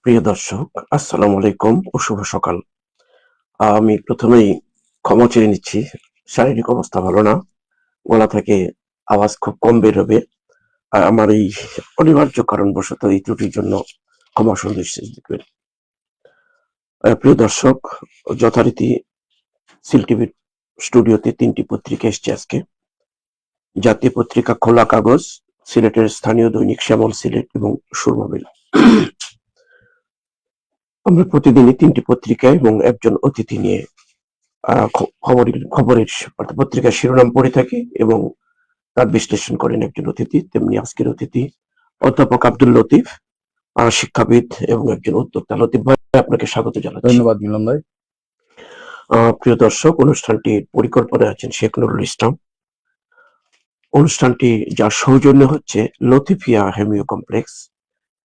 প্রিয় দর্শক, আসসালামু আলাইকুম ও শুভ সকাল। আমি প্রথমেই ক্ষমা চেয়ে নিচ্ছি। শারীরিক অবস্থা ভালো না। গলা থেকে আওয়াজ খুব কম বের হবে। আর আমার এই অনিবার্য কারণবশত এই ত্রুটির জন্য ক্ষমা সুনির্দেশ দিবেন। প্রিয় দর্শক, যথারীতি সিল টিভির স্টুডিওতে ৩টি পত্রিকা এসছে আজকে। জাতীয় পত্রিকা খোলা কাগজ, সিলেটের স্থানীয় দৈনিক শ্যামল সিলেট এবং সুরমা। আমরা প্রতিদিনই ৩টি পত্রিকা এবং একজন অতিথি নিয়ে খবরের পত্রিকার শিরোনাম পড়ে থাকি এবং তার বিশ্লেষণ করেন একজন অতিথি। তেমনি আজকের অতিথি অধ্যাপক আব্দুল লতিফ, শিক্ষাবিদ এবং একজন উদ্যোক্তা। লতিফ ভাই, আপনাকে স্বাগত জানাচ্ছি। ধন্যবাদ মিলন ভাই। প্রিয় দর্শক, অনুষ্ঠানটির পরিকল্পনায় আছেন শেখ নুরুল ইসলাম। অনুষ্ঠানটি যার সৌজন্য হচ্ছে লতিফিয়া হেমিও কমপ্লেক্স,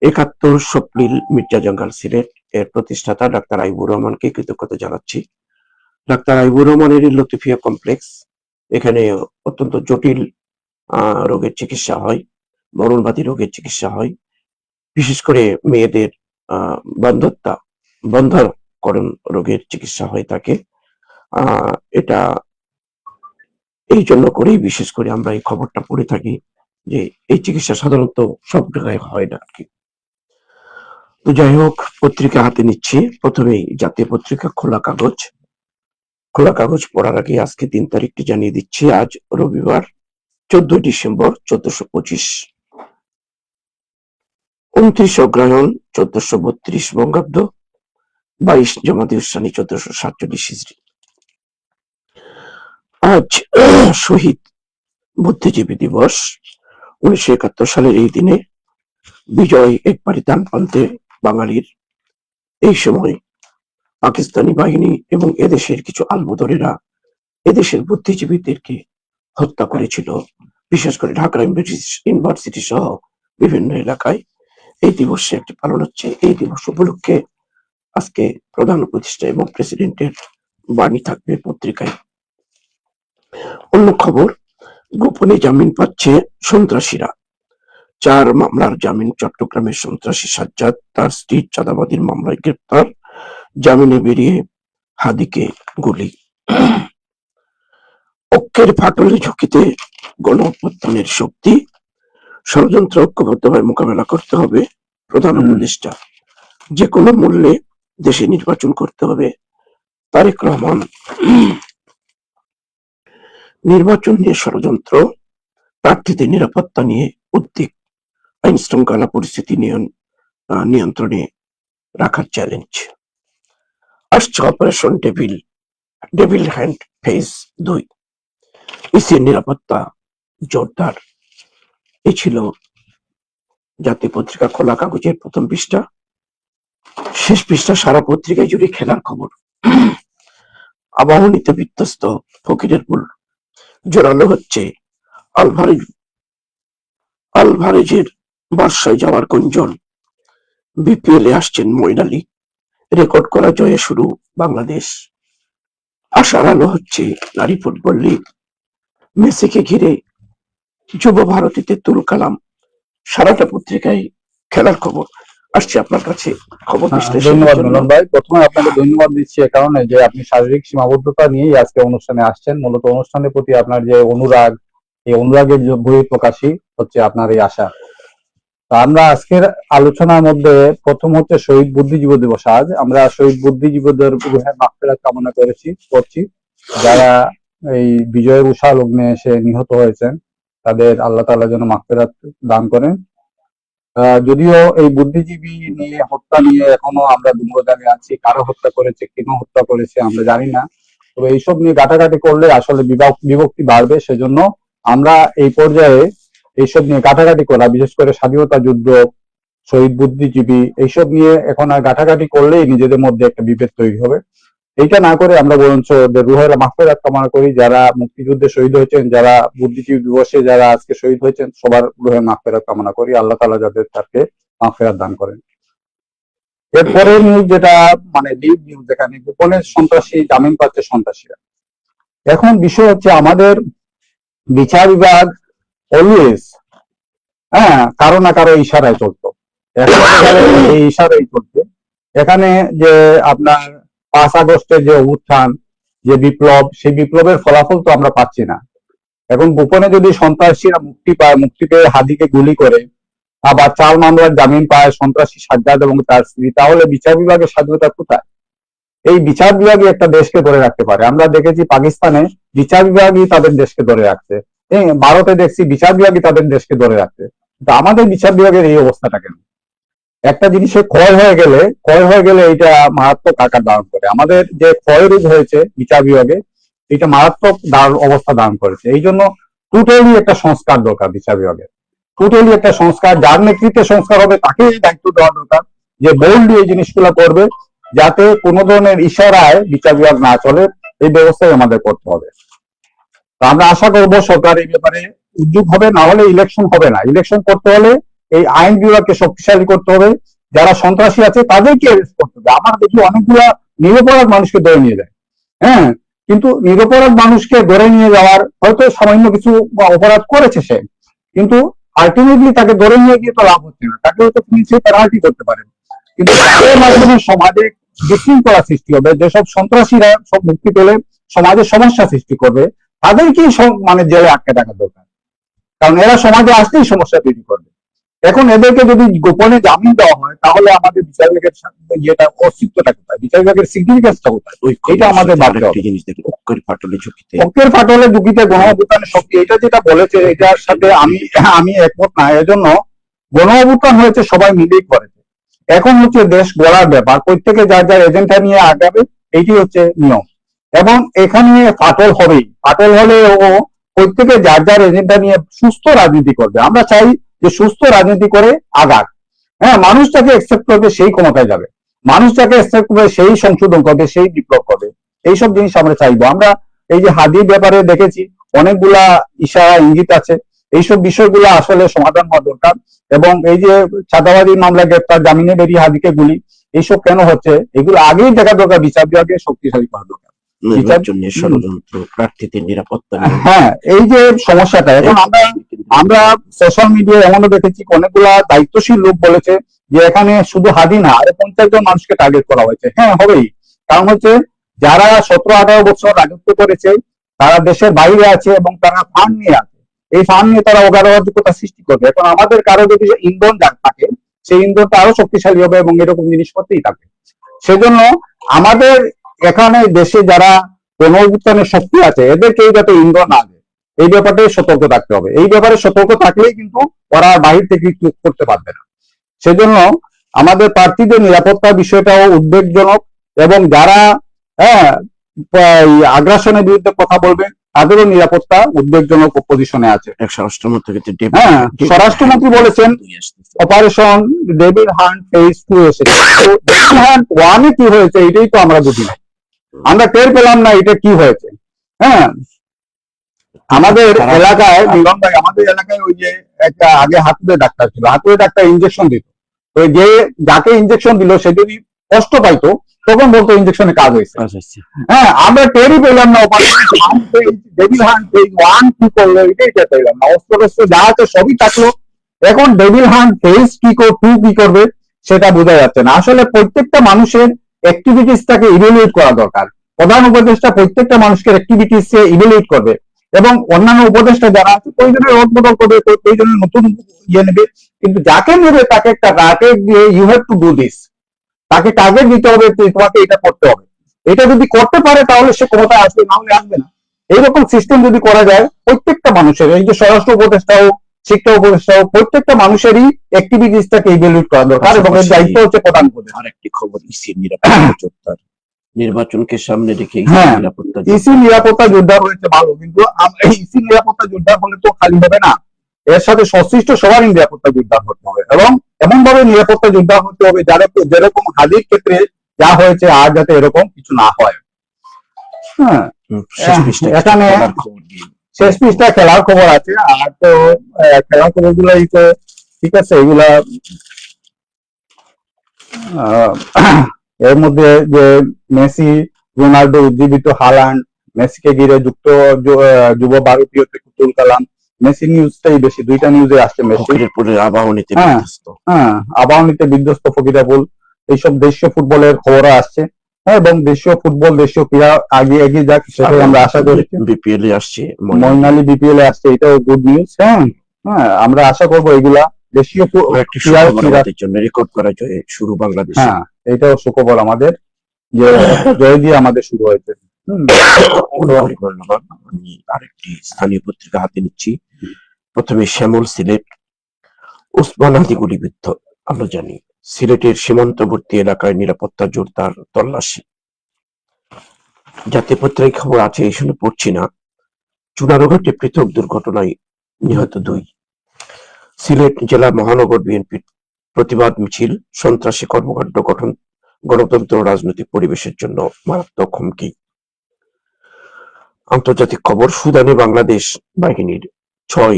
৭১ স্বপ্নিল মির্জা জঙ্গাল সিলেট এর প্রতিষ্ঠাতা ডাক্তার আইবুর রহমানকে কৃতজ্ঞতা জানাচ্ছি। ডাক্তার আইবুর রহমানের লতিফিয়া কমপ্লেক্স, এখানে অত্যন্ত জটিল রোগের চিকিৎসা হয়, মরণবাদী রোগের চিকিৎসা হয়, বিশেষ করে মেয়েদের বন্ধ্যাকরণ রোগের চিকিৎসা হয়ে থাকে। এটা এই জন্য করেই বিশেষ করে আমরা এই খবরটা পড়ে থাকি যে এই চিকিৎসা সাধারণত সব জায়গায় হয় না আর কি। তো যাই হোক, পত্রিকা হাতে নিচ্ছি। প্রথমেই জাতীয় পত্রিকা খোলা কাগজ। খোলা কাগজ পড়ার আগে আজকে ৩ তারিখটি জানিয়ে দিচ্ছি। আজ রবিবার ১৪ ডিসেম্বর ১৪২৫, ২৯ অগ্রহায়ণ ১৪৩২ বঙ্গাব্দ, ২২ জামাদিউস সানি ১৪৪৭ হিজরি। আজ শহীদ বুদ্ধিজীবী দিবস। ১৯৭১ সালের এই দিনে বিজয় একবারই টান প্রান্তে বাঙালির। এই সময় পাকিস্তানি বাহিনী এবং এদেশের কিছু আলবদরেরা এদেশের বুদ্ধিজীবীদেরকে হত্যা করেছিল, বিশেষ করে ঢাকা ইউনিভার্সিটি সহ বিভিন্ন এলাকায়। এই দিবসে একটি পালন হচ্ছে। এই দিবস উপলক্ষে আজকে প্রধান উপদেষ্টা এবং প্রেসিডেন্টের বাণী থাকবে পত্রিকায়। অন্য খবর, গোপনে জামিন পাচ্ছে সন্ত্রাসীরা। ৪ মামলার জামিন। চট্টগ্রামের সন্ত্রাসী সাজ্জাদ তার স্ত্রীর চাঁদাবাজির মামলায় গ্রেপ্তার, জামিনে বেরিয়ে হাদিকে গুলি। ঐক্যের ফাটলের ঝুঁকিতে গণ অভ্যুত্থানের শক্তি, ষড়যন্ত্র ঐক্যবদ্ধভাবে মোকাবেলা করতে হবে। প্রধান উপদেষ্টা, যে কোনো মূল্যে দেশে নির্বাচন করতে হবে। তারেক রহমান, নির্বাচন নিয়ে ষড়যন্ত্র, প্রার্থীদের নিরাপত্তা নিয়ে উদ্বেগ, আইন শৃঙ্খলা পরিস্থিতি নিয়ন্ত্রণে রাখার চ্যালেঞ্জ। আসছে অপারেশন ডেভিল হ্যান্ড ফেজ ২, ইসির নিরাপত্তা জোরদার। এই ছিল জাতীয় পত্রিকা খোলা কাগজের প্রথম পৃষ্ঠা। শেষ পৃষ্ঠা সারা পত্রিকায় জুড়ে খেলার খবর। আবাহনীতে বিধ্বস্ত ফকিরের পুল, জোরালো হচ্ছে আলভারেজের বার্সায় যাওয়ার গুঞ্জন। বিপিএলে আসছেন মঈন আলী, রেকর্ড করা জয়ে শুরু বাংলাদেশ। আশার আলো হচ্ছে নারী ফুটবল লিগ, মেসিকে ঘিরে যুব ভারতীতে তুল কালাম। সারাটা পত্রিকায় খেলার খবর। আসছে আপনার কাছে খবর বিশ্লেষণ। ধন্যবাদ মিলন ভাই। প্রথমে আপনাকে ধন্যবাদ দিচ্ছি এ কারণে যে আপনি শারীরিক সীমাবদ্ধতা নিয়েই আজকে অনুষ্ঠানে আসছেন। মূলত অনুষ্ঠানের প্রতি আপনার যে অনুরাগ, এই অনুরাগের বহিঃপ্রকাশই হচ্ছে আপনার এই আশা। আমরা আজকের আলোচনার মধ্যে প্রথম হচ্ছে শহীদ বুদ্ধিজীবী দিবস। আজ আমরা শহীদ বুদ্ধিজীবীদের রুহের মাগফিরাত কামনা করছি। যারা এই বিজয়ের উষা লগ্নে এসে নিহত হয়েছেন, তাদের আল্লাহ তাআলা যেন মাগফিরাত দান করেন। যদিও এই বুদ্ধিজীবী নিয়ে হত্যা নিয়ে এখনো আমরা দুমড়ে আছি, কারো হত্যা করেছে, কেন হত্যা করেছে আমরা জানি না। তবে এইসব নিয়ে ঘাটাঘাটি করলে আসলে বিভক্তি বাড়বে। সেজন্য আমরা এই পর্যায়ে এইসব নিয়ে ঘাটাঘাটি করা, বিশেষ করে স্বাধীনতা যুদ্ধ, শহীদ বুদ্ধিজীবী, এইসব নিয়ে এখন আর ঘাটাঘাটি করলেই নিজেদের মধ্যে একটা বিভেদ তৈরি হবে। এইটা না করে আমরা বরঞ্চ ওদের রুহের মাগফিরাত কামনা করি। যারা মুক্তিযুদ্ধে শহীদ হয়েছেন, যারা বুদ্ধিজীবী দিবসে যারা আজকে শহীদ হয়েছেন, সবার রুহের মাগফিরাত কামনা করি। আল্লাহ তাআলা যাদের তাকে মাগফিরাত দান করেন। এরপরে নিউজ যেটা মানে লিড নিউজ, যেখানে গোপনে সন্ত্রাসী জামিন পাচ্ছে সন্ত্রাসীরা। এখন বিষয় হচ্ছে আমাদের বিচার বিভাগ অলওয়েজ কারো না কারো ইশারায় চলতো। এখন এখানে এই ইশারাই চলছে। এখানে যে আপনার 5 আগস্টের যে উত্থান, যে বিপ্লব, সেই বিপ্লবের ফলাফল তো আমরা পাচ্ছি না। এখন গোপনে যদি সন্ত্রাসীরা মুক্তি পায়, মুক্তি পেয়ে হাদিকে গুলি করে, আবার 4 মামলার জামিন পায় সন্ত্রাসী সাজ্জাদ এবং তার স্ত্রী, তাহলে বিচার বিভাগের স্বাধীনতা কোথায়? এই বিচার বিভাগই একটা দেশকে ধরে রাখতে পারে। আমরা দেখেছি পাকিস্তানে বিচার বিভাগই তাদের দেশকে ধরে রাখছে, ভারতে দেখছি বিচার বিভাগই তাদের দেশকে ধরে রাখছে, কিন্তু আমাদের বিচার বিভাগের এই অবস্থাটা কেন? একটা জিনিসের ক্ষয় হয়ে গেলে এটা মারাত্মক আকার ধারণ করে। আমাদের যে ক্ষয় রোগ হয়েছে বিচার বিভাগে, এটা মারাত্মক অবস্থা ধারণ করেছে। এই জন্য টোটালি একটা সংস্কার দরকার বিচার বিভাগে, টোটালি একটা সংস্কার। যার নেতৃত্বে সংস্কার হবে তাকে এই দায়িত্ব দেওয়া দরকার, যে বোল্ডলি এই জিনিসগুলো করবে, যাতে কোনো ধরনের ইশারায় বিচার বিভাগ না চলে। এই ব্যবস্থাই আমাদের করতে হবে। তো আমরা আশা করব সরকার এই ব্যাপারে উদ্যোগ হবে, না হলে ইলেকশন হবে না। ইলেকশন করতে হলে এই আইন বিভাগকে শক্তিশালী করতে হবে, যারা সন্ত্রাসী আছে তাদেরকে অ্যারেস্ট করতে হবে। আমরা দেখি অনেকগুলা নিরপরাধ মানুষকে ধরে নিয়ে যায়, হ্যাঁ, কিন্তু নিরপরাধ মানুষকে ধরে নিয়ে যাওয়ার হয়তো সামান্য কিছু অপরাধ করেছে সে, কিন্তু আলটিমেটলি তাকে ধরে নিয়ে গিয়ে তো লাভ হচ্ছে না, তাকে হয়তো পুলিশে পেনাল্টি করতে পারেন, কিন্তু তাদের মাধ্যমে সমাজে বিশৃঙ্খলা সৃষ্টি হবে। যেসব সন্ত্রাসীরা সব মুক্তি পেলে সমাজে সমস্যা সৃষ্টি করবে, তাদেরকেই মানে জেলে আটকে থাকা দরকার, কারণ এরা সমাজে আসলেই সমস্যা তৈরি করবে। এখন এদেরকে যদি গোপনে জামিন দেওয়া হয়, তাহলে আমাদের বিচার বিভাগের ইয়েটা অস্তিত্বটা কোথায়, বিচার বিভাগের সিগনিফিকেন্সটা কোথায়? এটা আমাদের ভাবতে হবে। অক্ষের ফাটলে ঝুঁকিতে গণঅভ্যুত্থানের শক্তি, এটা যেটা বলেছে এটার সাথে আমি একমত না। এজন্য গণঅভ্যুত্থান হয়েছে সবাই মিলেই করেছে। এখন হচ্ছে দেশ গড়ার ব্যাপার, প্রত্যেকে যার যার এজেন্ডা নিয়ে আগাবে, এইটি হচ্ছে নিয়ম। এবং এখানে ফাটল হবেই, ফাটল হলে ও প্রত্যেকে যার যার এজেন্ডা নিয়ে সুস্থ রাজনীতি করবে। আমরা চাই যে সুস্থ রাজনীতি করে আগাক, হ্যাঁ, মানুষ যাকে অ্যাকসেপ্ট করবে সেই ক্ষমতায় যাবে, মানুষ যাকে অ্যাকসেপ্ট করবে সেই সংশোধন করবে, সেই বিপ্লব করবে। এইসব জিনিস আমরা চাইবো। আমরা এই যে হাদির ব্যাপারে দেখেছি অনেকগুলা ইশারা ইঙ্গিত আছে, এইসব বিষয়গুলো আসলে সমাধান হওয়া দরকার। এবং এই যে চাঁদাবাদী মামলা, গ্রেপ্তার, জামিনে বেরিয়ে হাদিকে গুলি, এইসব কেন হচ্ছে, এগুলো আগেই দেখা দরকার, বিচার বিভাগে শক্তিশালী করা দরকার। ষড়যন্ত্র, প্রার্থীদের নিরাপত্তা, হ্যাঁ, এই যে সমস্যাটা, এখন আমরা সোশ্যাল মিডিয়ায় এমনও দেখেছি অনেকগুলা দায়িত্বশীল লোক বলেছে যে এখানে শুধু হাদি না, আরো 50 জন মানুষকে টার্গেট করা হয়েছে। হ্যাঁ, হবেই, কারণ হচ্ছে যারা 17-18 বছর রাজত্ব করেছে তারা দেশের বাইরে আছে এবং তারা ফান্ড নিয়ে আছে, এই ফান্ড নিয়ে তারা অরাজকতা সৃষ্টি করবে। এখন আমাদের কারো যদি ইন্ধন থাকে, সেই ইন্ধনটা আরো শক্তিশালী হবে এবং এরকম জিনিস করতেই থাকে। সেজন্য আমাদের এখানে দেশে যারা গণঅভ্যুত্থানের শক্তি আছে, এদেরকেই যাতে ইন্ধন না দেয়, এই ব্যাপারটাই সতর্ক থাকতে হবে। এই ব্যাপারে সতর্ক থাকলেই কিন্তু ওরা বাহির থেকে কিছু করতে পারবে না। সেজন্য আমাদের প্রার্থীদের নিরাপত্তা বিষয়টাও উদ্বেগজনক, এবং যারা আগ্রাসনের বিরুদ্ধে কথা বলবে তাদেরও নিরাপত্তা উদ্বেগজনক পজিশনে আছে। স্বরাষ্ট্রমন্ত্রী বলেছেন অপারেশন ডেভিল হান্ট ফেজ 2 এসেছে, ডেভিল হান্ট 1 এ কি হয়েছে এটাই তো আমরা বুঝি না, আমরা টের পেলাম না এটা কি হয়েছে। হ্যাঁ, আমাদের এলাকায় মিলন ভাই, আমাদের এলাকায় ওই যে একটা আগে হাতুড়ে ডাক্তার ছিল, হাতুড়ে ডাক্তার ইনজেকশন দিত, তো যে যাকে ইনজেকশন দিল সে যদি কষ্ট পাইতো তখন বলতো ইনজেকশনে কাজ হয়েছে। হ্যাঁ, আমরা টেরই পেলাম না ডেভিল হান্ট ফেজ 1 কি করলো, এটাই টের পেলাম না। অস্ত্র যা আছে সবই থাকলো, এখন ডেভিল হান্ট ফেজ 2 কি করবে সেটা বোঝা যাচ্ছে না। আসলে প্রত্যেকটা মানুষের অ্যাক্টিভিটিসটাকে ইভ্যালুয়েট করা দরকার। প্রধান উপদেষ্টা প্রত্যেকটা মানুষকে অ্যাক্টিভিটিস ইভ্যালুয়েট করবে, এবং অন্যান্য উপদেষ্টা যারা আছে প্রয়োজনে রদবদল করবে, প্রয়োজনে নতুন ইয়ে নেবে, কিন্তু যাকে নেবে তাকে একটা টার্গেট দিয়ে you have to do this, তাকে টার্গেট দিতে হবে, তোমাকে এটা করতে হবে। এটা যদি করতে পারে তাহলে সে ক্ষমতায় আসবে, না হলে আসবে না। এইরকম সিস্টেম যদি করা যায়, প্রত্যেকটা মানুষের, এই যে স্বরাষ্ট্র উপদেষ্টা হোক, শিক্ষা উপদেষ্টা হোক, প্রত্যেকটা মানুষেরই অ্যাক্টিভিটিসটাকে ইভ্যালুয়েট করা দরকার, এবং এর দায়িত্ব হচ্ছে প্রধান উপদেষ্টা। আরেকটি খবর, ইসির নিরাপত্তা যোদ্ধার নির্বাচনকে সামনে রেখে ইসি নিরাপত্তা যোদ্ধা হয়েছে ভালো, কিন্তু ইসি নিরাপত্তা যোদ্ধা হলে তো খালি হবে না, এর সাথে সংশ্লিষ্ট সবারই নিরাপত্তা যোদ্ধা হতে হবে, এবং এমন ভাবে নিরাপত্তা যোদ্ধা হতে হবে যারা যেরকম হাদির ক্ষেত্রে যা হয়েছে আর যাতে এরকম কিছু না হয়। হ্যাঁ, এখানে শেষ পৃষ্ঠা খেলার খবর আছে, আর তো খেলার খবর গুলাই তো ঠিক আছে। এগুলা এর মধ্যে যে মেসি, রোনাল্ডো উজ্জীবিত হালান্ড, মেসিকে ঘিরে যুক্ত যুব ভারতীয় তুল কালাম, মেসি নিউজটাই বেশি, দুইটা নিউজে আসছে মেসি। ফকিরপুরের আবাহনীতে হ্যাঁ। বিধ্বস্ত। হ্যাঁ, আবাহনীতে বিধ্বস্ত ফকিরাপুল, এইসব দেশীয় ফুটবলের খবরও আসছে। হ্যাঁ, এবং দেশীয় ফুটবল, দেশীয় ক্রীড়া আগে এগিয়ে যাক, সেটাই আমরা আশা করি। বিপিএল এ আসছে, মইন আলী বিপিএল এ আসছে, এটাও গুড নিউজ। হ্যাঁ, হ্যাঁ, আমরা আশা করবো এগুলা দেশীয় একটি সুখবর আমাদের জন্য, রেকর্ড করা জয় শুরু বাংলাদেশ। হ্যাঁ, এটাও সুখবর আমাদের যে একটা জয় দিয়ে আমাদের শুরু হয়েছে। ধন্যবাদ। আমি আরেকটি স্থানীয় পত্রিকা হাতে নিচ্ছি। প্রথমে শ্যামল সিলেট, ওসমান হাদি গুলিবিদ্ধ। আমরা জানি সিলেটের সীমান্তবর্তী এলাকায় নিরাপত্তা জোরদার, তল্লাশি। জাতীয় পত্রিকায় খবর আছে, এই শুনে পড়ছি না। চুনারুঘাটে পৃথক দুর্ঘটনায় নিহত 2। সিলেট জেলা মহানগর বিএনপির প্রতিবাদ মিছিল, সন্ত্রাসী কর্মকাণ্ড গঠন, গণতন্ত্র রাজনৈতিক পরিবেশের জন্য মারাত্মক হুমকি। আন্তর্জাতিক খবর, সুদানে বাংলাদেশ বাহিনীর 6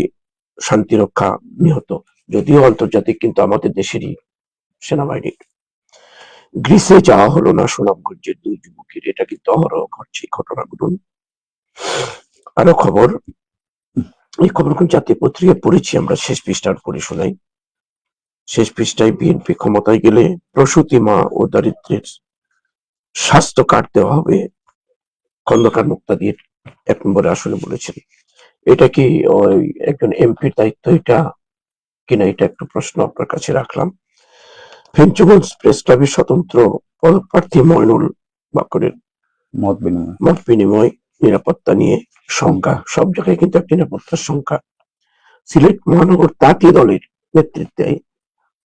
শান্তিরক্ষা নিহত, যদিও আন্তর্জাতিক কিন্তু আমাদের দেশেরই সেনাবাহিনীর। গ্রিসে যাওয়া হলো না সুনামগঞ্জের 2 যুবকের, এটা কিন্তু অহরহ ঘটছে ঘটনাগুলো। আরো খবর, এই খবরগুলো জাতীয় পত্রিকায় পড়েছি আমরা, শেষ পৃষ্ঠার পড়ে শোনাই। শেষ পৃষ্ঠায়, বিএনপি ক্ষমতায় গেলে প্রসূতি মা ও দারিদ্রের স্বাস্থ্য কার্ড দেওয়া হবে, খন্দকার মুক্তাদির 1 নম্বরে আসলে বলেছেন। এটা কি ওই একজন এমপির দায়িত্ব এটা কিনা, এটা একটু প্রশ্ন আপনার কাছে রাখলাম। ফেঞ্চুগঞ্জ প্রেস ক্লাবের স্বতন্ত্র পদপ্রার্থী মইনুল বাকরের মত বিনিময়, নিরাপত্তা নিয়ে শঙ্কা। সব জায়গায় কিন্তু একটা নিরাপত্তার শঙ্কা। সিলেট মহানগর তাঁতি দলের নেতৃত্বে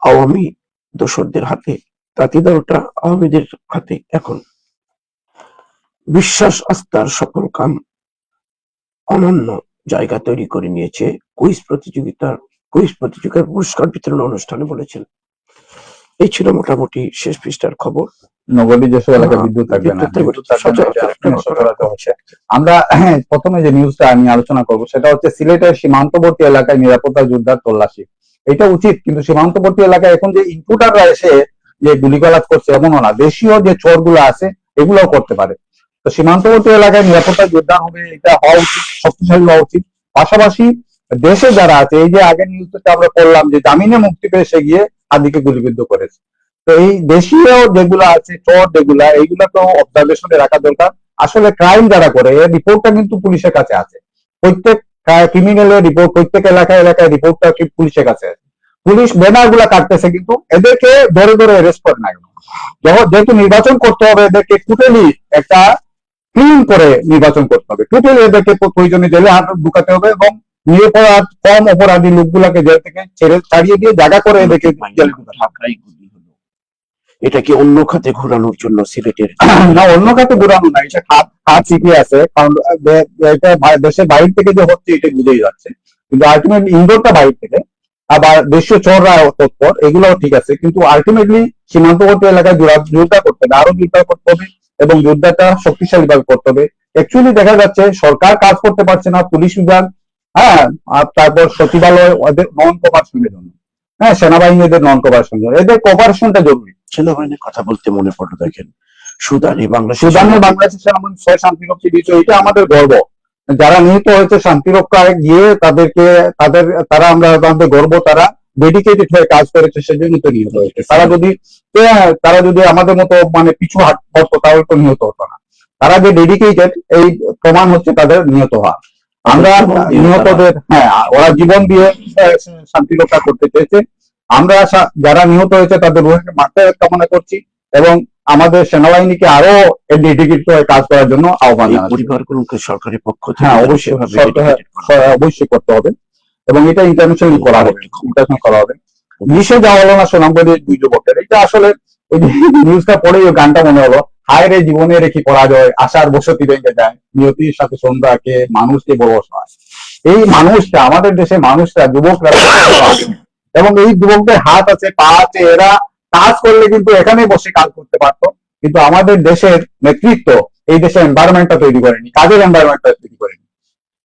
আওয়ামী দোসরদের হাতে, তাঁতি দলটা আওয়ামীদের হাতে এখন। বিশ্বাস আস্থার সফল কাম অনন্য জায়গা তৈরি করে নিয়েছে কুইজ প্রতিযোগিতার পুরস্কার বিতরণ অনুষ্ঠানে বলেছেন। এই ছিল মোটামুটি শেষ পৃষ্ঠার খবর। নগরী যেসব এলাকায় বিদ্যুৎ থাকবে না, আমরা প্রথমে যে নিউজটা আমি আলোচনা করব সেটা হচ্ছে সিলেটের সীমান্তবর্তী এলাকায় নিরাপত্তা জোরদার, তল্লাশি। এটা উচিত, কিন্তু সীমান্তবর্তী এলাকায় এখন যে ইনপুটাররা এসে যে গুলিগালাজ করছে এমনও না, দেশীয় যে চোরগুলো আছে এগুলোও করতে পারে। তো সীমান্তবর্তী এলাকায় নিরাপত্তা জোরদার হবে, এটা হওয়া উচিত, শক্তিশালী হওয়া উচিত। পাশাপাশি দেশে যারা আছে, এই যে আগের নিউজটা আমরা করলাম যে জামিনে মুক্তি পেয়ে সে গিয়ে হাদিকে গুলিবিদ্ধ করেছে, তো এই দেশীয় যেগুলো আছে চোর যেগুলা, এইগুলাকেও অবজারভেশনে রাখা দরকার। আসলে ক্রাইম যারা করে এর রিপোর্টটা কিন্তু পুলিশের কাছে আছে, প্রত্যেক ক্রিমিনালের রিপোর্ট, প্রত্যেক এলাকায় রিপোর্টটা পুলিশের কাছে আছে। পুলিশ ব্যানার গুলা কাটতেছে, কিন্তু এদেরকে ধরে ধরে অ্যারেস্ট করে না। যেহেতু নির্বাচন করতে হবে, এদেরকে টোটালি একটা ক্লিন করে নির্বাচন করতে হবে, টোটালি এদেরকে প্রয়োজনে জেলে ঢুকাতে হবে, এবং নিরপরাধ কম অপরাধী লোকগুলাকে জেল থেকে ছাড়িয়ে দিয়ে জায়গা করে এদেরকে জেলে ঢুকাতে। এটা কি অন্য খাতে ঘোরানোর জন্য সিলেটের? না, অন্য খাতে ঘোরানো না, এটা খাত ঠিকই আছে, কারণ এটা দেশের বাইরে থেকে যে হচ্ছে এটা বুঝেই যাচ্ছে, কিন্তু আলটিমেটলি ইন্দোরটা বাইরে থেকে, আবার দেশীয় চোররা তৎপর, এগুলোও ঠিক আছে, কিন্তু আলটিমেটলি সীমান্তবর্তী এলাকায় জোরদার করতে হবে, আরো জোরদার করতে হবে, এবং জোরদারটা শক্তিশালী ভাবে করতে হবে। অ্যাকচুয়ালি দেখা যাচ্ছে সরকার কাজ করতে পারছে না, পুলিশ বিভাগ, হ্যাঁ, আর তারপর সচিবালয় ওদের নন কপারেশনের জন্য, হ্যাঁ, সেনাবাহিনীদের নন কপারেশন, এদের কপারেশনটা জরুরি। সেনাবাহিনীর কথা বলতে মনে পড়লো, দেখেন সুদানে বাংলাদেশের শান্তিরক্ষী বিষয়, এটা আমাদের গর্ব। যারা নিহত হয়েছে শান্তিরক্ষায় গিয়ে তারা আমাদের গর্ব, তারা ডেডিকেটেড হয়ে কাজ করেছে, সেজন্য তো নিহত হয়েছে। তারা যদি আমাদের মতো মানে পিছু হাট করতো তাহলে তো নিহত হতো না। তারা যে ডেডিকেটেড, এই প্রমাণ হচ্ছে তাদের নিহত হওয়া। আমরা নিহতদের, হ্যাঁ, ওরা জীবন দিয়ে শান্তিরক্ষা করতে চেয়েছে। আমরা যারা নিহত হয়েছে তাদের রুহকে মাত্রায় কামনা করছি, এবং আমাদের সেনাবাহিনীকে আরো ডেডিকেটেড হয়ে কাজ করার জন্য আহ্বান জানাচ্ছি। পরিবারগুলোকে সরকারি পক্ষ থেকে, হ্যাঁ, অবশ্যই করতে হবে, এবং এটা ইন্টারন্যাশনালি করা হবে। নিষে যাওয়া হলো না সুনামগঞ্জের 2 যুবকের, এটা আসলে ওই নিউজটা পড়ে ওই গানটা মনে হলো, হায় রে জীবনে রেখে পরাজয়, আশার বসতি ভেঙে যায়, নিয়তির সাথে সন্ধ্যাকে মানুষকে বড় হয়। এই মানুষটা, আমাদের দেশের মানুষরা, যুবকরা, এবং এই যুবকদের হাত আছে, পা আছে, এরা কাজ করলে কিন্তু এখানে বসে কাজ করতে পারতো, কিন্তু আমাদের দেশের নেতৃত্ব এই দেশের এনভায়রনমেন্টটা তৈরি করেনি, কাজের এনভায়রনমেন্টটা তৈরি করেনি।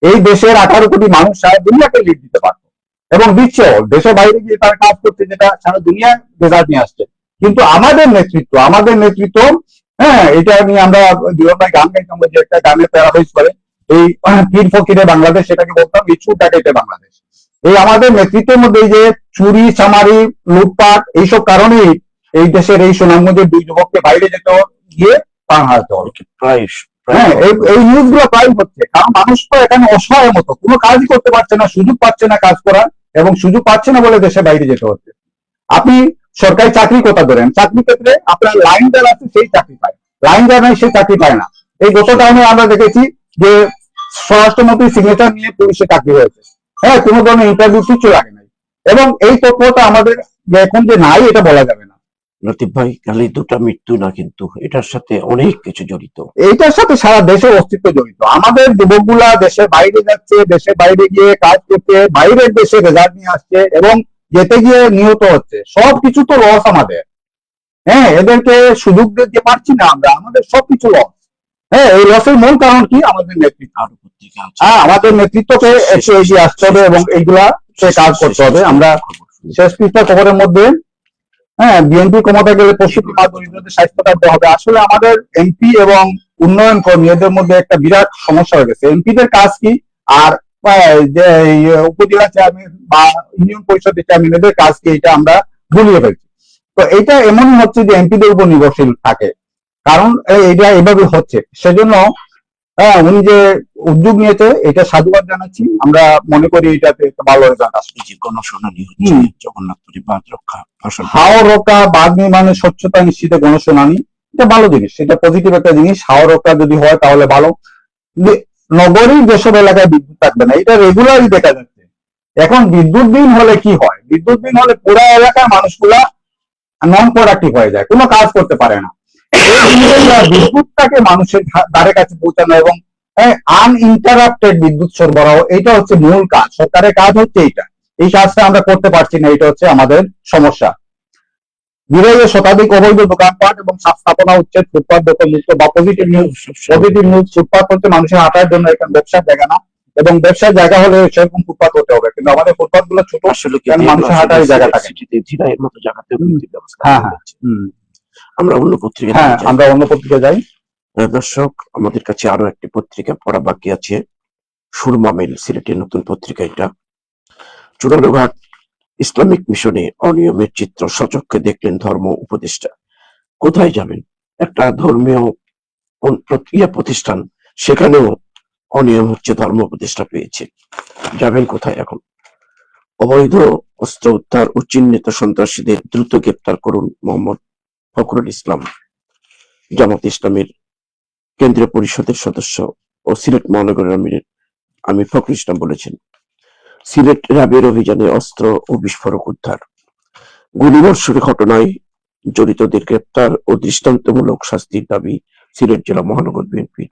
এই দেশের 18 কোটি মানুষ সারা দুনিয়াকে লিড দিতে পারতো, এবং দিচ্ছে, দেশের বাইরে গিয়ে তারা কাজ করছে, যেটা সারা দুনিয়া রেজাল্ট নিয়ে আসছে। কিন্তু আমাদের নেতৃত্ব, হ্যাঁ, এটা নিয়ে আমরা গান গাইতাম, যে একটা গানের প্যারাফ্রেজ করে, এই পীর ফকিরে বাংলাদেশ সেটাকে বলতাম, এই চুর ডাকাইতে বাংলাদেশ। এই আমাদের নেতৃত্বের মধ্যে এই যে চুরি চামারি লুটপাট এইসব কারণেই এই দেশের এই সুনামগঞ্জের 2 যুবককে বাইরে যেতে গিয়ে প্রাণ হারাতে হলো। প্রায় হ্যাঁ, এই নিউজ গুলো প্রায় হচ্ছে, কারণ মানুষ তো এখানে অসহায় মতো কোনো কাজই করতে পারছে না, সুযোগ পাচ্ছে না কাজ করার, এবং সুযোগ পাচ্ছে না বলে দেশে বাইরে যেতে হচ্ছে। আপনি সরকারি চাকরি কথা ধরেন, চাকরি ক্ষেত্রে আপনার লাইন যারা আছে সেই চাকরি পায়, লাইন যারা নাই সেই চাকরি পায় না। এই গত টাইমে আমরা দেখেছি যে স্বরাষ্ট্রমন্ত্রী সিগনেচার নিয়ে পুলিশে চাকরি হয়েছে, হ্যাঁ, কোনো ধরনের ইন্টারভিউ কিছু লাগে নাই, এবং এই তথ্যটা আমাদের এখন যে নাই এটা বলা যাবে না। লতিফ ভাই, খালি 2টা মৃত্যু না, কিন্তু এটার সাথে অনেক কিছু জড়িত। এইটার সাথে সারা দেশের অস্তিত্ব জড়িত। আমাদের যুবকগুলা দেশের বাইরে যাচ্ছে, দেশের বাইরে গিয়ে কাজ করতে, বাইরের দেশে রেজাল্ট নিয়ে আসছে এবং যেতে গিয়ে নিহত হচ্ছে। সবকিছু তো লস আমাদের। হ্যাঁ, এদেরকে সুযোগ দিতে পারছি না আমরা, আমাদের সবকিছু লস। হ্যাঁ, এই লসের মূল কারণ কি? আমাদের নেতৃত্ব। আরো পত্রিকা আছে। হ্যাঁ, আমাদের নেতৃত্বকে একটু এগিয়ে আসতে হবে এবং এইগুলা কাজ করতে হবে। আমরা শেষ পৃষ্ঠা খবরের মধ্যে, হ্যাঁ, বিএনপি ক্ষমতা গেলে প্রস্তুতি বা দরিদ্রদের স্বাস্থ্য কার্ড দেওয়া হবে। আসলে আমাদের এমপি এবং উন্নয়ন কর্মী এদের মধ্যে একটা বিরাট সমস্যা হয়ে গেছে। এমপিদের কাজ কি আর যে উপজেলা চেয়ারম্যান বা ইউনিয়ন পরিষদের চেয়ারম্যান এদের কাজ কি, এটা আমরা ভুলিয়ে ফেলছি। তো এটা এমনই হচ্ছে যে এমপিদের উপর নির্ভরশীল থাকে, কারণ এটা এভাবে হচ্ছে। সেজন্য হ্যাঁ, উনি যে উদ্যোগ নিয়েছে এটা সাধুবাদ জানাচ্ছি। আমরা মনে করি এটাতে একটা ভালো রেজাল্ট আসবে। যে গণশুনানি হচ্ছে জগন্নাথপুরে বাঁধ রক্ষা, হাওর রক্ষা, বাঁধ নির্মাণের স্বচ্ছতা নিশ্চিতে গণশুনানি, এটা ভালো জিনিস, এটা পজিটিভ একটা জিনিস। হাওর রক্ষা যদি হয় তাহলে ভালো। নগরীর যেসব এলাকায় বিদ্যুৎ থাকবে না, এটা রেগুলারই দেখা যাচ্ছে। এখন বিদ্যুৎ বিল হলে কি হয়? বিদ্যুৎ বিল হলে পুরো এলাকার মানুষগুলা নন প্রোডাক্টিভ হয়ে যায়, কোনো কাজ করতে পারে না। বিদ্যুৎটাকে মানুষের ধারে কাছে পৌঁছানো এবং আনইন্টারাপ্টেড বিদ্যুৎ সরবরাহ, এটা হচ্ছে মূল কাজ। সরকারের কাজ হচ্ছে এইটা। এই কাজটা আমরা করতে পারছি না, এটা হচ্ছে আমাদের সমস্যা। বিরোধী শতাধিক অবৈধ দোকানপাট এবং স্থাপনা উচ্ছেদ, ফুটপাত দখল মুক্ত বা পজিটিভ নিউজ। ফুটপাত হচ্ছে মানুষের হাঁটার জন্য এখানে ব্যবসার জায়গা না, এবং ব্যবসার জায়গা হলে সেরকম ফুটপাত হতে হবে, কিন্তু আমাদের ফুটপাত গুলো ছোট, মানুষের হাঁটার জায়গা থাকে। হ্যাঁ, হ্যাঁ, আমরা অন্য পত্রিকা, হ্যাঁ, আমরা অন্য পত্রিকা যাই। দর্শক, আমাদের কাছে আরো একটি পত্রিকা পড়া বাকি আছে, সুরমা মেল, সিলেটের নতুন পত্রিকা এটা। চুরানুঘাট ইসলামিক মিশনে অনিয়মের চিত্র সচক্ষে দেখলেন ধর্ম উপদেষ্টা। কোথায় যাবেন? একটা ধর্মীয় প্রতিষ্ঠান, সেখানেও অনিয়ম হচ্ছে, ধর্ম উপদেষ্টা পেয়েছে, যাবেন কোথায় এখন? অবৈধ অস্ত্র উদ্ধার ও চিহ্নিত সন্ত্রাসীদের দ্রুত গ্রেপ্তার করুন, মোহাম্মদ ফখরুল ইসলাম, জামাত ইসলামের কেন্দ্রীয় পরিষদের সদস্য ও সিলেট মহানগরের আমির ফখরুল ইসলাম বলেছেন। সিলেট র্যাবের অভিযানে অস্ত্র ও বিস্ফোরক উদ্ধার, গুলিবর্ষণের ঘটনায় জড়িতদের গ্রেপ্তার ও দৃষ্টান্তমূলক শাস্তির দাবি সিলেট জেলা মহানগর বিএনপির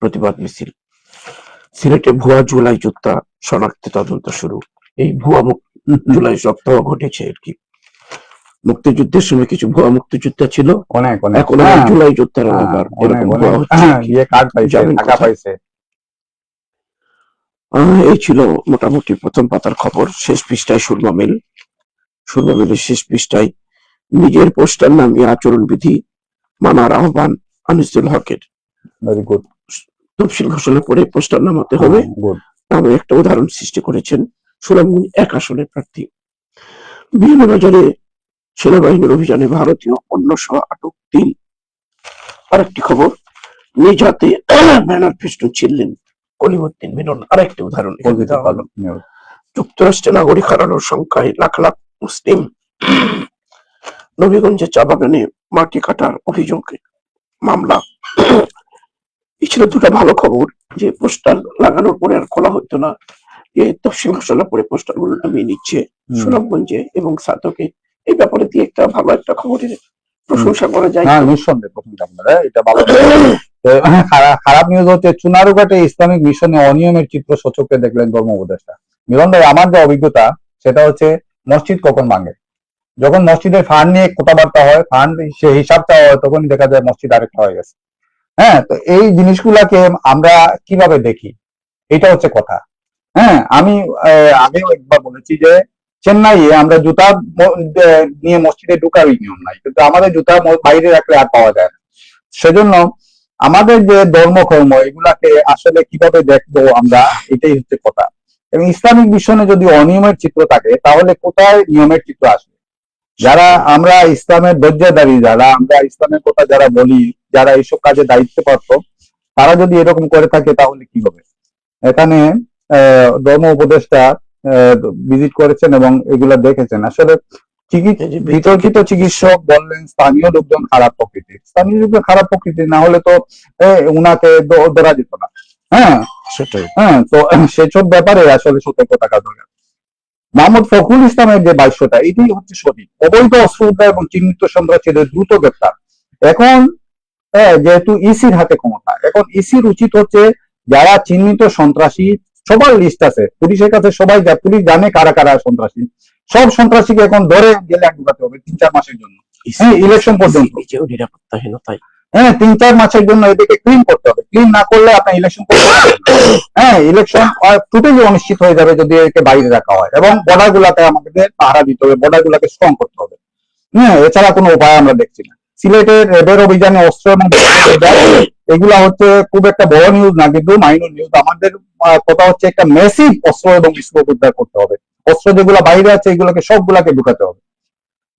প্রতিবাদ মিছিল। সিলেটে ভুয়া জুলাই যোদ্ধা শনাক্তে তদন্ত শুরু। এই ভুয়া জুলাই সপ্তাহ ঘটেছে আর কি, মুক্তিযুদ্ধের সময় কিছু ভুয়া মুক্তিযোদ্ধা ছিল, এখন জুলাই যোদ্ধারা আবার এরকম ভুয়া হচ্ছে। এই ছিল মোটামুটি প্রথম পাতার খবর। শেষ পৃষ্ঠায় সুরমা মিল। সুরমা মিলের শেষ পৃষ্ঠায় নিজের পোস্টার নামিয়ে আচরণবিধি মানার আহ্বান আনিসুল হকের। তফসিল ঘোষণা করে পোস্টার নামাতে হবে, নামে একটা উদাহরণ সৃষ্টি করেছেন সুনামগঞ্জ 1 আসনের প্রার্থী। বিয়ানীবাজারে সেনাবাহিনীর অভিযানে ভারতীয় পণ্য সহ আটক 3। আরেকটি খবর, নিজ হাতে ব্যানার ফেস্টুন ছিলেন কলিমুদ্দিন মিলন। আরেকটি উদাহরণ, যুক্তরাষ্ট্রে নাগরিক হারানোর সংখ্যায় লাখ লাখ মুসলিম। নবীগঞ্জে চা বাগানে মাটি কাটার অভিযোগে মামলা। এই ছিল 2টা ভালো খবর, যে পোস্টার লাগানোর পরে আর খোলা হতো না, যে তফসিল ঘোষণা করে পোস্টার গুলো নামিয়ে নিচ্ছে সুনামগঞ্জে এবং সাতকে। এই ব্যাপারে দিয়ে একটা ভালো একটা খবরের প্রশংসা করা যায়। নিঃসন্দেহে এটা ভালো। খারাপ নিউজ হচ্ছে চুনারুঘাটে ইসলামিক মিশনে অনিয়মের চিত্র সচক্ষে দেখলেন ধর্ম উপদেষ্টা। মিলন ভাই, আমার যে অভিজ্ঞতা সেটা হচ্ছে, মসজিদ কখন ভাঙে? যখন মসজিদের ফান্ড নিয়ে কথাবার্তা হয়, ফান্ড সে হিসাব চাওয়া হয়, তখনই দেখা যায় মসজিদ আরেকটা হয়ে গেছে। হ্যাঁ, তো এই জিনিসগুলাকে আমরা কিভাবে দেখি, এটা হচ্ছে কথা। হ্যাঁ, আমি আগেও একবার বলেছি যে চেন্নাইয়ে আমরা জুতা নিয়ে মসজিদে ঢুকার নিয়ম নাই, কিন্তু আমাদের জুতা বাইরে রাখলে আর পাওয়া যায় না। সেজন্য আমাদের যে ধর্মকর্ম এগুলাকে আসলে কিভাবে দেখবো আমরা, এটাই হচ্ছে কথা। এবং ইসলামিক মিশনে যদি অনিয়মের চিত্র থাকে তাহলে কোথায় নিয়মের চিত্র আসবে? যারা আমরা ইসলামের ধৈর্যধারী, যারা আমরা ইসলামের কথা যারা বলি, যারা এইসব কাজে দায়িত্ব প্রাপ্ত, তারা যদি এরকম করে থাকে তাহলে কি হবে? এখানে ধর্ম উপদেষ্টা ভিজিট করেছেন এবং এগুলা দেখেছেন। আসলে বিতর্কিত চিকিৎসক বললেন স্থানীয় লোকজন খারাপ প্রকৃতির। স্থানীয় লোকজন খারাপ প্রকৃতির না হলে তো উনাকে ধরা যেত না। হ্যাঁ, সেটাই। হ্যাঁ, তো সেসব ব্যাপারে আসলে সতর্ক থাকা দরকার। মোহাম্মদ ফখরুল ইসলামের যে ভাষ্যটা, এটাই হচ্ছে সঠিক। অবৈধ অস্ত্র উদ্ধার এবং চিহ্নিত সন্ত্রাসীদের দ্রুত গ্রেপ্তার। এখন যেহেতু ইসির হাতে ক্ষমতা, এখন ইসির উচিত হচ্ছে যারা চিহ্নিত সন্ত্রাসী সবার লিস্ট আছে পুলিশের কাছে, সবাই পুলিশ জানে কারা কারা সন্ত্রাসী, সব সন্ত্রাসীকে এখন ধরে জেলে ঢুকাতে হবে 3-4 মাসের জন্য। হ্যাঁ, ইলেকশন পর্যন্ত। নিরাপত্তাহীনতায় হ্যাঁ, 3-4 মাসের জন্য এদেরকে ক্লিন করতে হবে। ক্লিন না করলে আপনার ইলেকশন করতে পারবেন না। হ্যাঁ, ইলেকশন টোটালি অনিশ্চিত হয়ে যাবে যদি একে বাইরে রাখা হয়। এবং বর্ডার গুলাতে আমাদের পাহারা দিতে হবে, বর্ডার গুলাকে স্ট্রং করতে হবে। হ্যাঁ, এছাড়া কোনো উপায় আমরা দেখছি না। সিলেটের রেবের অভিযানে অস্ত্র এবং এগুলা হচ্ছে খুব একটা বড় নিউজ না, কিন্তু মাইনর নিউজ। আমাদের কথা হচ্ছে একটা মেসিভ অস্ত্র এবং বিস্ফোরক উদ্ধার করতে হবে। অস্ত্র যেগুলো বাইরে আছে এগুলোকে সবগুলাকে ঢুকাতে হবে।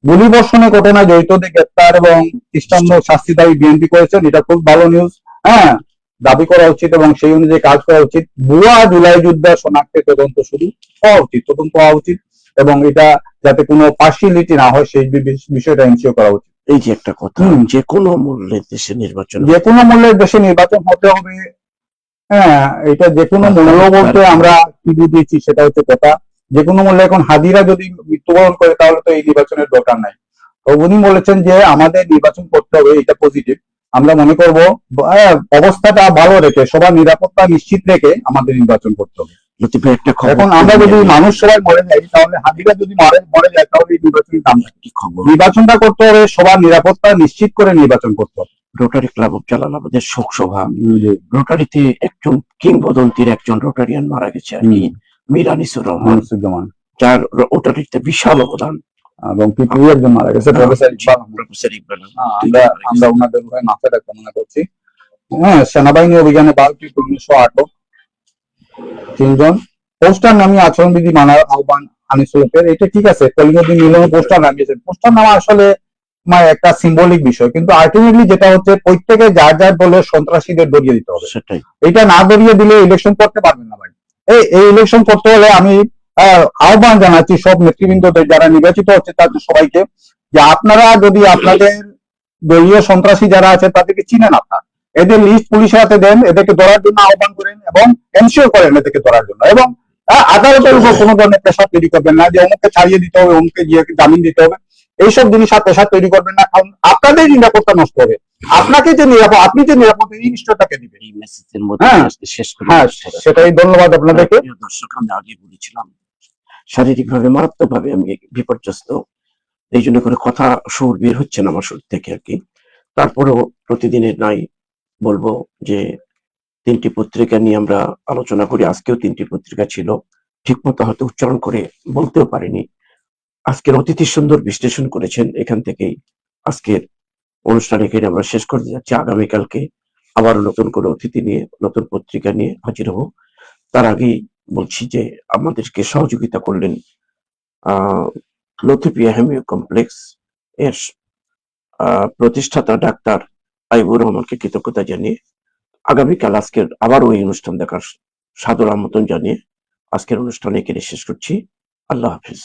গুলি বর্ষণের ঘটনায় জড়িতদের গ্রেপ্তার এবং দৃষ্টান্ত শাস্তি দাবি বিএনপি করেছেন, এটা খুব ভালো নিউজ। হ্যাঁ, দাবি করা উচিত এবং সেই অনুযায়ী কাজ করা উচিত। ভুয়া জুলাই যুদ্ধ শনাক্তে তদন্ত শুরু হওয়া উচিত, তদন্ত হওয়া উচিত এবং এটা যাতে কোনো পার্সিয়ালিটি না হয় সেই বিষয়টা এনশিওর করা উচিত। এই যে একটা কথা, যে কোনো মূল্যে দেশে নির্বাচন, যে কোনো মূল্যে দেশে নির্বাচন হতে হবে। হ্যাঁ, এটা যে কোনো মূল্য বলতে আমরা কি বুঝেছি সেটা হচ্ছে কথা। যে কোনো মূল্যে এখন হাদিরা যদি মৃত্যুবরণ করে তাহলে তো এই নির্বাচনের দরকার নাই। তো উনি বলেছেন যে আমাদের নির্বাচন করতে হবে, এটা পজিটিভ। আমরা মনে করব অবস্থাটা ভালো রেখে, সবার নিরাপত্তা নিশ্চিত রেখে আমাদের নির্বাচন করতে হবে। এখন আমরা যদি মানুষ সবাই মরে যাই তাহলে হাদিরা যদি মরে যায় তাহলে এই নির্বাচনের দাম কি খবর? নির্বাচনটা করতে হবে, সবার নিরাপত্তা নিশ্চিত করে নির্বাচন করতে হবে। রোটারি ক্লাব অফ জালালাবাদের শোক সভা, রোটারিতে একজন কিংবদন্তির একজন রোটারিয়ান মারা গেছে আর কি, মীর আনিসুর রহমান, যার রোটারিতে বিশাল অবদান, এবং পৃথিবী একজন মারা গেছে প্রফেসর ইকবাল। আমরা ওনাদের মাথাটা কামনা করছি। হ্যাঁ, সেনাবাহিনী অভিযানে 12টি পুলিশ আটক, 3 জন। পোস্টার নামিয়ে আচরণবিধি মানার আহ্বান আনিসুলের। এটা ঠিক আছে, কলিঙ্গদিন মিলনে পোস্টার নামিয়েছেন। পোস্টার নামা আসলে একটা সিম্বলিক বিষয়, কিন্তু আলটিমেটলি যেটা হচ্ছে প্রত্যেকে যার যার দলের সন্ত্রাসীদের দরিয়ে দিতে হবে। সেটাই, এটা না দরিয়ে দিলে ইলেকশন করতে পারবেন না ভাই। এই ইলেকশন করতে হলে আমি আহ্বান জানাচ্ছি সব নেতৃবৃন্দদের যারা নির্বাচিত হচ্ছে তাদের সবাইকে, যে আপনারা যদি আপনাদের দলীয় সন্ত্রাসী যারা আছে তাদেরকে চিনেন, আপনার এদের লিস্ট পুলিশের হাতে দেন, এদেরকে ধরার জন্য আহ্বান করেন এবং এনশিওর করেন এদেরকে ধরার জন্য। এবং আদালতের উপর কোনো ধরনের প্রেশার তৈরি করবেন না যে অমুককে ছাড়িয়ে দিতে হবে, অমুককে গিয়ে জামিন দিতে হবে। এইসব জিনিস আর প্রেশার তৈরি করবেন না, কারণ আপনাদের নিরাপত্তা নষ্ট হবে। আপনাকে যে নিরাপদ, আপনি যে নিরাপদ এই নিশ্চয়তাকে দিবেন। এই মেসেজের মধ্যে শেষ করে সেটাই। ধন্যবাদ আপনাদেরকে। দর্শক, আমি আগে বলেছিলাম শারীরিকভাবে মারাত্মকভাবে আমি বিপর্যস্ত, এই জন্য করে কথা সুর বের হচ্ছে না আমার শরীর থেকে আর কি। তারপরেও প্রতিদিনের নাই বলবো যে 3টি পত্রিকা নিয়ে আমরা আলোচনা করি। আজকেও 3টি পত্রিকা ছিল, ঠিক মতো হয়তো উচ্চারণ করে বলতেও পারিনি। আজকের অতিথি সুন্দর বিশ্লেষণ করেছেন। এখান থেকেই আজকের অনুষ্ঠান এখানে আমরা শেষ করতে যাচ্ছি। আগামীকালকে আবার নতুন করে অতিথি নিয়ে, নতুন পত্রিকা নিয়ে হাজির হব। তার আগেই বলছি যে আমাদেরকে সহযোগিতা করলেন লতিফিয়া হেমিও কমপ্লেক্স এর প্রতিষ্ঠাতা ডাক্তার আইবুর রহমানকে কৃতজ্ঞতা জানিয়ে আগামীকাল আজকের আবার ওই অনুষ্ঠান দেখার সাদর আমন্ত্রণ জানিয়ে আজকের অনুষ্ঠান এখানে শেষ করছি। আল্লাহ হাফিজ।